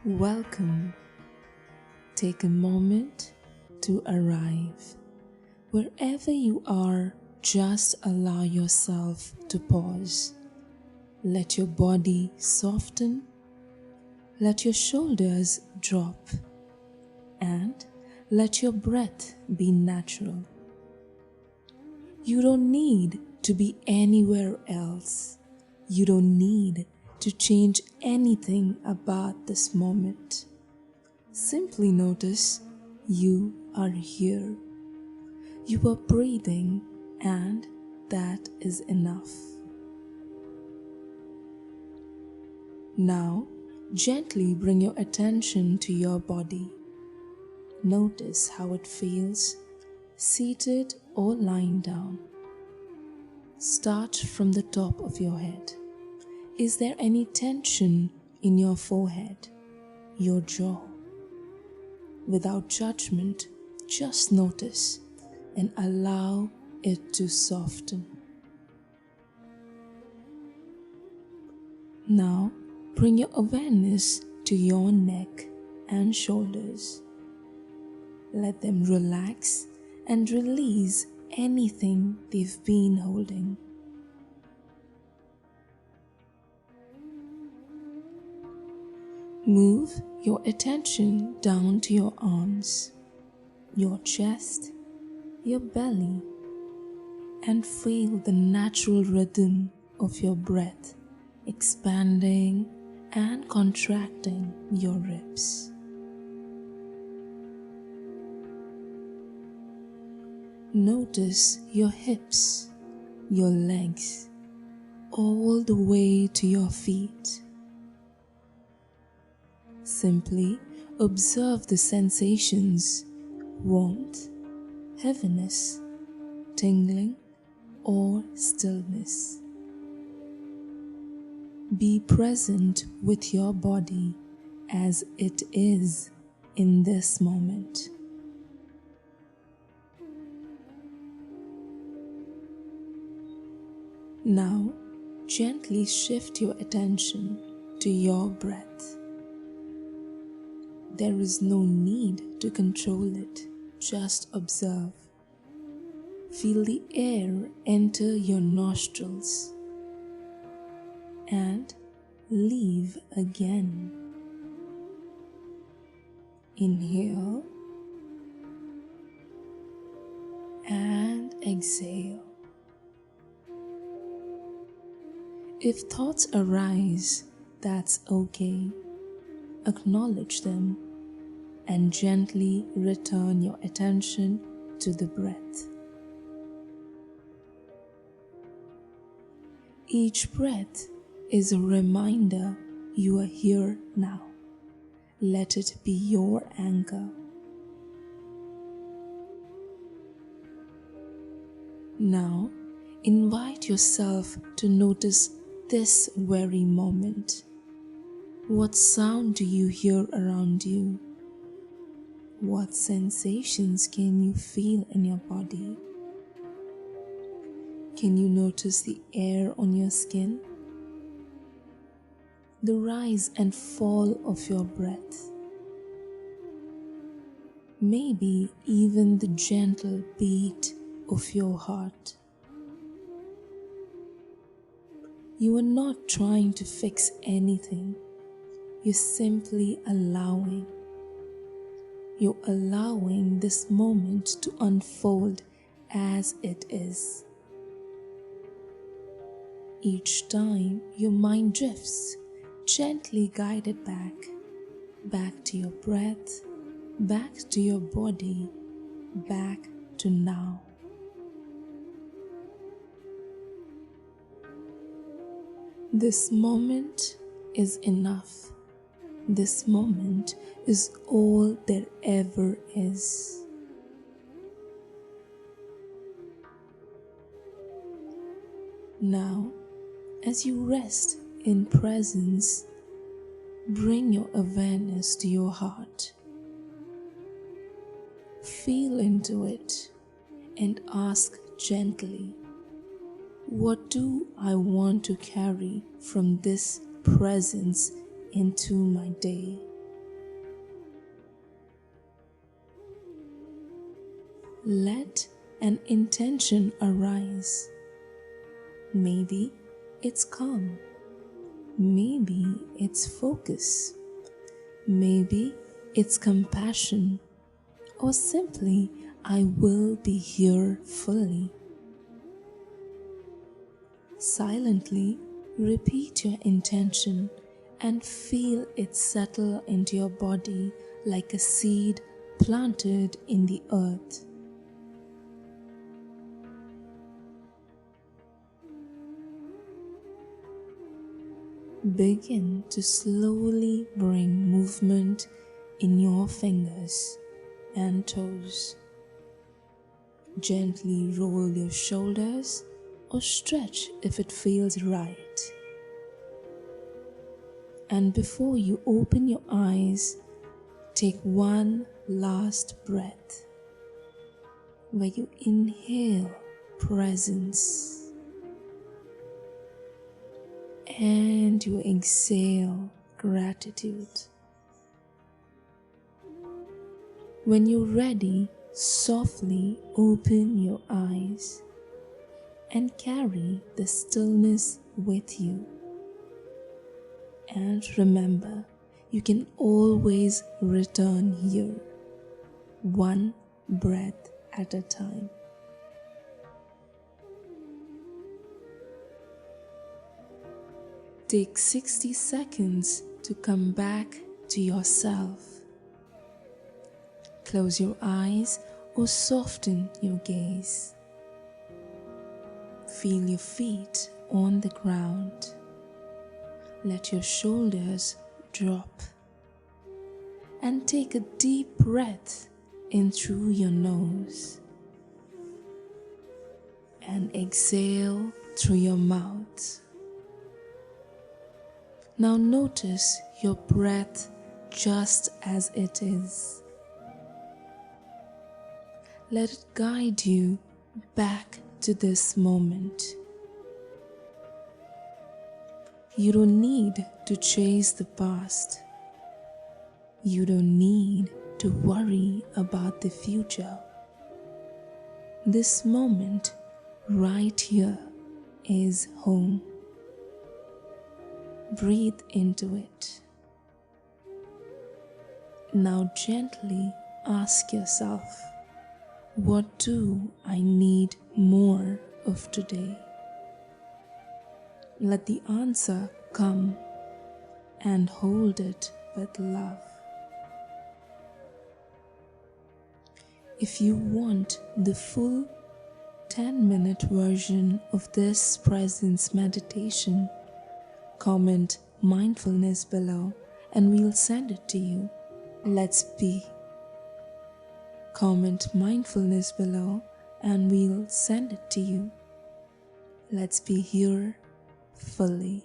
Welcome. Take a moment to arrive. Wherever you are, just allow yourself to pause. Let your body soften. Let your shoulders drop. And let your breath be natural. You don't need to be anywhere else. You don't need to change anything about this moment. Simply notice you are here. You are breathing, and that is enough. Now, gently bring your attention to your body. Notice how it feels, seated or lying down. Start from the top of your head. Is there any tension in your forehead, your jaw? Without judgment, just notice and allow it to soften. Now, bring your awareness to your neck and shoulders. Let them relax and release anything they've been holding. Move your attention down to your arms, your chest, your belly, and feel the natural rhythm of your breath expanding and contracting your ribs. Notice your hips, your legs, all the way to your feet. Simply observe the sensations, warmth, heaviness, tingling, or stillness. Be present with your body as it is in this moment. Now, gently shift your attention to your breath. There is no need to control it, just observe. Feel the air enter your nostrils and leave again. Inhale and exhale. If thoughts arise, that's okay. Acknowledge them and gently return your attention to the breath. Each breath is a reminder you are here now. Let it be your anchor. Now, invite yourself to notice this very moment. What sound do you hear around you? What sensations can you feel in your body? Can you notice the air on your skin? The rise and fall of your breath? Maybe even the gentle beat of your heart. You are not trying to fix anything. You're simply allowing. You're allowing this moment to unfold as it is. Each time your mind drifts, gently guide it back to your breath, back to your body, back to now. This moment is enough. This moment is all there ever is. Now, as you rest in presence, bring your awareness to your heart. Feel into it and ask gently, what do I want to carry from this presence into my day? let an intention arise. Maybe it's calm. Maybe it's focus. Maybe it's compassion. Or simply, I will be here fully. Silently repeat your intention and feel it settle into your body like a seed planted in the earth. Begin to slowly bring movement in your fingers and toes. Gently roll your shoulders or stretch if it feels right. And before you open your eyes, take one last breath where you inhale presence and you exhale gratitude. When you're ready, softly open your eyes and carry the stillness with you. And remember, you can always return here, one breath at a time. Take 60 seconds to come back to yourself. Close your eyes or soften your gaze. Feel your feet on the ground. Let your shoulders drop. And take a deep breath in through your nose. And exhale through your mouth. Now notice your breath just as it is. Let it guide you back to this moment. You don't need to chase the past. You don't need to worry about the future. This moment right here is home. Breathe into it. Now gently ask yourself, what do I need more of today? Let the answer come and hold it with love. If you want the full 10-minute version of this presence meditation, comment mindfulness below and we'll send it to you. Let's be. Comment mindfulness below and we'll send it to you. Let's be here fully.